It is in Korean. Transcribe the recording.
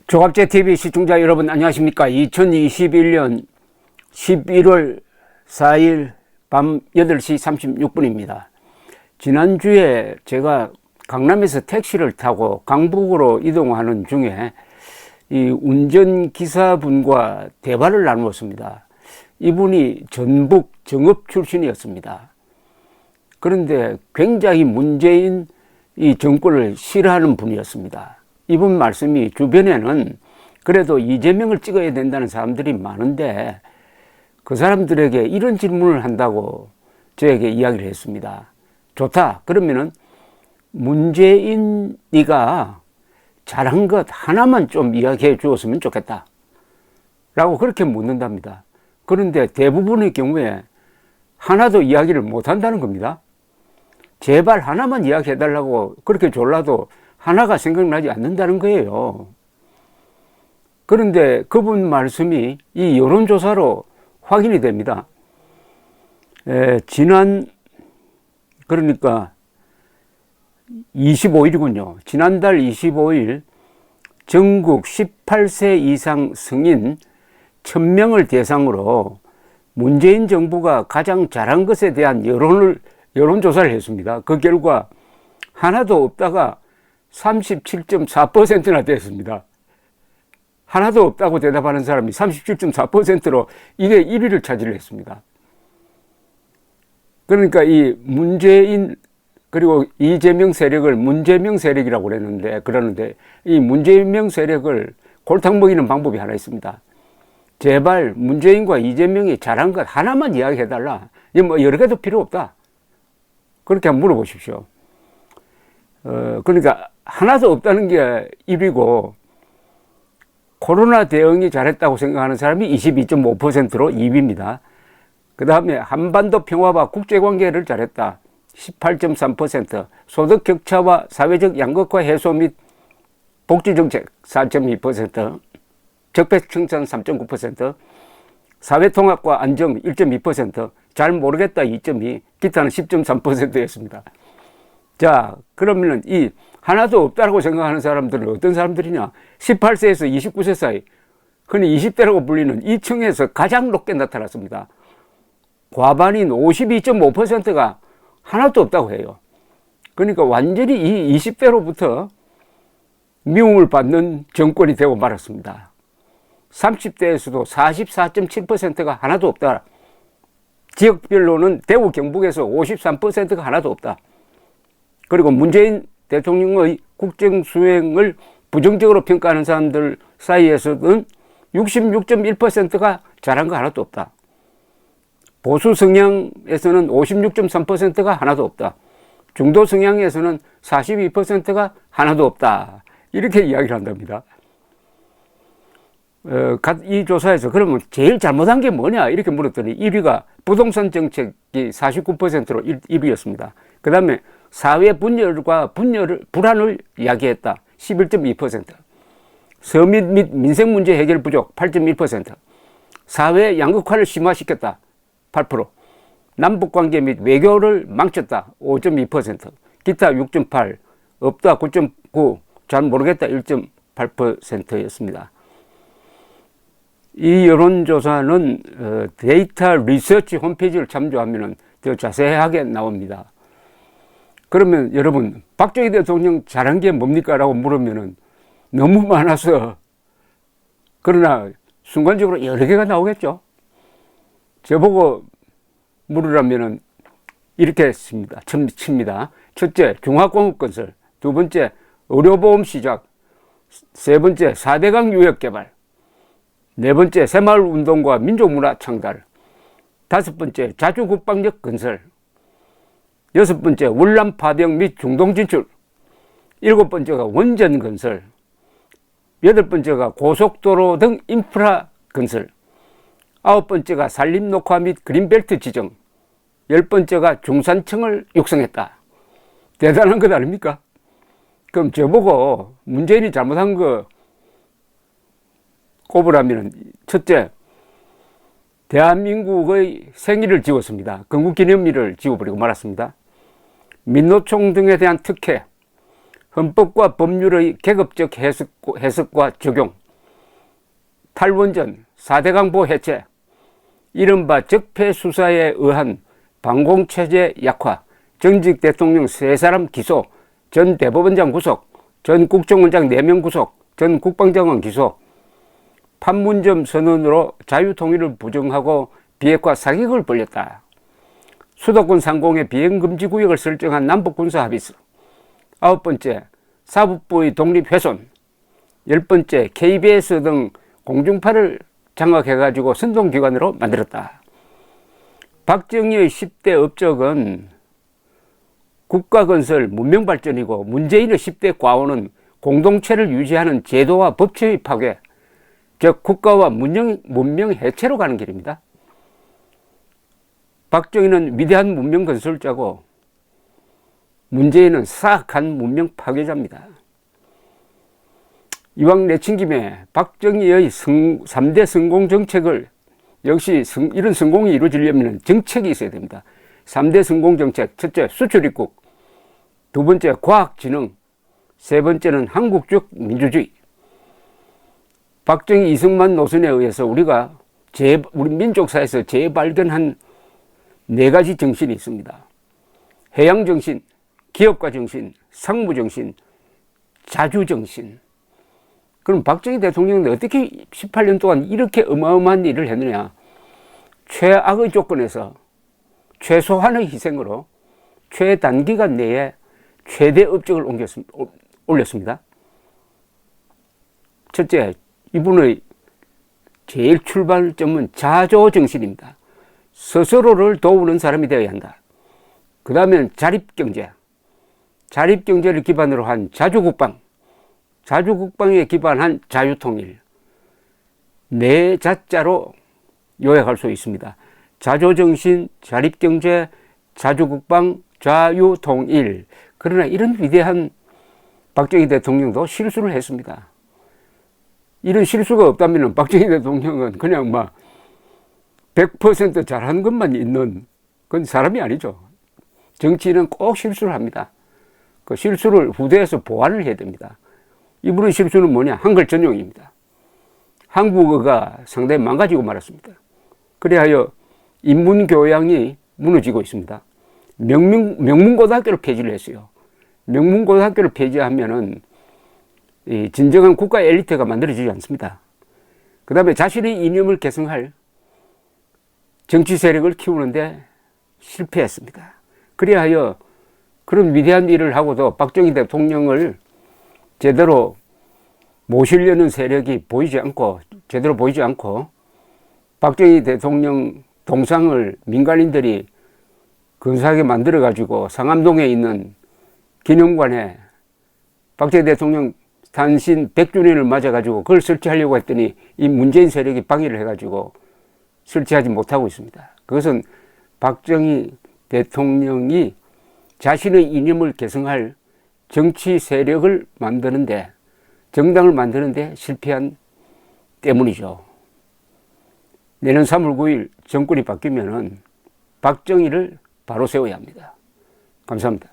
조갑제TV 시청자 여러분 안녕하십니까. 2021년 11월 4일 밤 8시 36분입니다. 지난주에 제가 강남에서 택시를 타고 강북으로 이동하는 중에 이 운전기사분과 대화를 나누었습니다. 이분이 전북 정읍 출신이었습니다. 그런데 굉장히 문재인 이 정권을 싫어하는 분이었습니다. 이분 말씀이 주변에는 그래도 이재명을 찍어야 된다는 사람들이 많은데 그 사람들에게 이런 질문을 한다고 저에게 이야기를 했습니다. 좋다. 그러면은 문재인이가 잘한 것 하나만 좀 이야기해 주었으면 좋겠다. 라고 그렇게 묻는답니다. 그런데 대부분의 경우에 하나도 이야기를 못 한다는 겁니다. 제발 하나만 이야기해 달라고 그렇게 졸라도 하나가 생각나지 않는다는 거예요. 그런데 그분 말씀이 이 여론조사로 확인이 됩니다. 그러니까 25일이군요. 지난달 25일 전국 18세 이상 성인 1000명을 대상으로 문재인 정부가 가장 잘한 것에 대한 여론조사를 했습니다. 그 결과 하나도 없다가 37.4%나 됐습니다. 하나도 없다고 대답하는 사람이 37.4%로 이게 1위를 차지했습니다. 그러니까 이 문재인 그리고 이재명 세력을 문재명 세력이라고 그러는데 이 문재명 세력을 골탕 먹이는 방법이 하나 있습니다. 제발 문재인과 이재명이 잘한 것 하나만 이야기해달라. 뭐 여러 개도 필요 없다. 그렇게 한번 물어보십시오. 그러니까 하나도 없다는 게 1위고 코로나 대응이 잘했다고 생각하는 사람이 22.5%로 2위입니다. 그 다음에 한반도 평화와 국제관계를 잘했다. 18.3%, 소득 격차와 사회적 양극화 해소 및 복지정책 4.2%, 적폐청산 3.9%, 사회통합과 안정 1.2%, 잘 모르겠다 2.2%, 기타는 10.3%였습니다. 자, 그러면은 이 하나도 없다고 생각하는 사람들은 어떤 사람들이냐? 18세에서 29세 사이, 흔히 20대라고 불리는 이 층에서 가장 높게 나타났습니다. 과반인 52.5%가 하나도 없다고 해요. 그러니까 완전히 이 20대로부터 미움을 받는 정권이 되고 말았습니다. 30대에서도 44.7%가 하나도 없다. 지역별로는 대구 경북에서 53%가 하나도 없다. 그리고 문재인 대통령의 국정 수행을 부정적으로 평가하는 사람들 사이에서는 66.1%가 잘한 거 하나도 없다. 보수 성향에서는 56.3%가 하나도 없다. 중도 성향에서는 42%가 하나도 없다. 이렇게 이야기를 한답니다. 이 조사에서 그러면 제일 잘못한 게 뭐냐 이렇게 물었더니 1위가 부동산 정책이 49%로 1위였습니다. 그 다음에 사회 분열과 불안을 이야기했다. 11.2%. 서민 및 민생 문제 해결 부족 8.1%. 사회 양극화를 심화시켰다. 8%. 남북관계 및 외교를 망쳤다. 5.2%. 기타 6.8%. 없다 9.9%. 잘 모르겠다 1.8%였습니다. 이 여론조사는 데이터 리서치 홈페이지를 참조하면 더 자세하게 나옵니다. 그러면 여러분 박정희 대통령 잘한 게 뭡니까? 라고 물으면 너무 많아서 그러나 순간적으로 여러 개가 나오겠죠. 저보고 물으라면 이렇게 칩니다. 첫째, 중화공업 건설. 두 번째, 의료보험 시작. 세 번째, 4대강 유역 개발. 네 번째, 새마을 운동과 민족문화 창달. 다섯 번째, 자주국방력 건설. 여섯 번째, 월남 파병 및 중동 진출. 일곱 번째가 원전 건설. 여덟 번째가 고속도로 등 인프라 건설. 아홉 번째가 산림 녹화 및 그린벨트 지정. 열 번째가 중산층을 육성했다. 대단한 것 아닙니까? 그럼 저보고 문재인이 잘못한 거 꼽으라면 첫째, 대한민국의 생일을 지웠습니다. 건국기념일을 지워버리고 말았습니다. 민노총 등에 대한 특혜, 헌법과 법률의 계급적 해석과 적용, 탈원전, 4대 강보 해체, 이른바 적폐 수사에 의한 방공체제 약화, 전직 대통령 3사람 기소, 전 대법원장 구속, 전 국정원장 4명 구속, 전 국방장관 기소, 판문점 선언으로 자유통일을 부정하고 비핵화 사격을 벌였다. 수도권 상공에 비행금지구역을 설정한 남북군사합의서. 9번째, 사법부의 독립훼손. 10번째, KBS 등 공중파를 장악해가지고 선동기관으로 만들었다. 박정희의 10대 업적은 국가건설, 문명발전이고 문재인의 10대 과오는 공동체를 유지하는 제도와 법치의 파괴, 즉 국가와 문명 해체로 가는 길입니다. 박정희는 위대한 문명 건설자고 문재인은 사악한 문명 파괴자입니다. 이왕 내친 김에 박정희의 3대 성공 정책을, 역시 이런 성공이 이루어지려면 정책이 있어야 됩니다. 3대 성공 정책, 첫째 수출 입국, 두 번째 과학진흥, 세 번째는 한국적 민주주의. 박정희 이승만 노선에 의해서 우리 민족사에서 재발견한 4가지 정신이 있습니다. 해양정신, 기업가정신, 상무정신, 자주정신. 그럼 박정희 대통령은 어떻게 18년 동안 이렇게 어마어마한 일을 했느냐? 최악의 조건에서 최소한의 희생으로 최단기간 내에 최대 업적을 올렸습니다. 첫째, 이분의 제일 출발점은 자조정신입니다. 스스로를 도우는 사람이 되어야 한다. 그 다음엔 자립경제. 자립경제를 기반으로 한 자주국방. 자주국방에 기반한 자유통일. 4자자로 요약할 수 있습니다. 자조정신, 자립경제, 자주국방, 자유통일. 그러나 이런 위대한 박정희 대통령도 실수를 했습니다. 이런 실수가 없다면 박정희 대통령은 그냥 100% 잘하는 것만 있는 그건 사람이 아니죠. 정치인은 꼭 실수를 합니다. 그 실수를 후대에서 보완을 해야 됩니다. 이분의 실수는 뭐냐? 한글 전용입니다. 한국어가 상당히 망가지고 말았습니다. 그래하여 인문교양이 무너지고 있습니다. 명문고등학교를 폐지를 했어요. 명문고등학교를 폐지하면은 진정한 국가 엘리트가 만들어지지 않습니다. 그 다음에 자신의 이념을 계승할 정치 세력을 키우는데 실패했습니다. 그리하여 그런 위대한 일을 하고도 박정희 대통령을 제대로 모시려는 세력이 제대로 보이지 않고 박정희 대통령 동상을 민간인들이 근사하게 만들어가지고 상암동에 있는 기념관에 박정희 대통령 탄신 100주년을 맞아가지고 그걸 설치하려고 했더니 이 문재인 세력이 방해를 해가지고 설치하지 못하고 있습니다. 그것은 박정희 대통령이 자신의 이념을 계승할 정치 세력을 만드는데, 정당을 만드는데 실패한 때문이죠. 내년 3월 9일 정권이 바뀌면은 박정희를 바로 세워야 합니다. 감사합니다.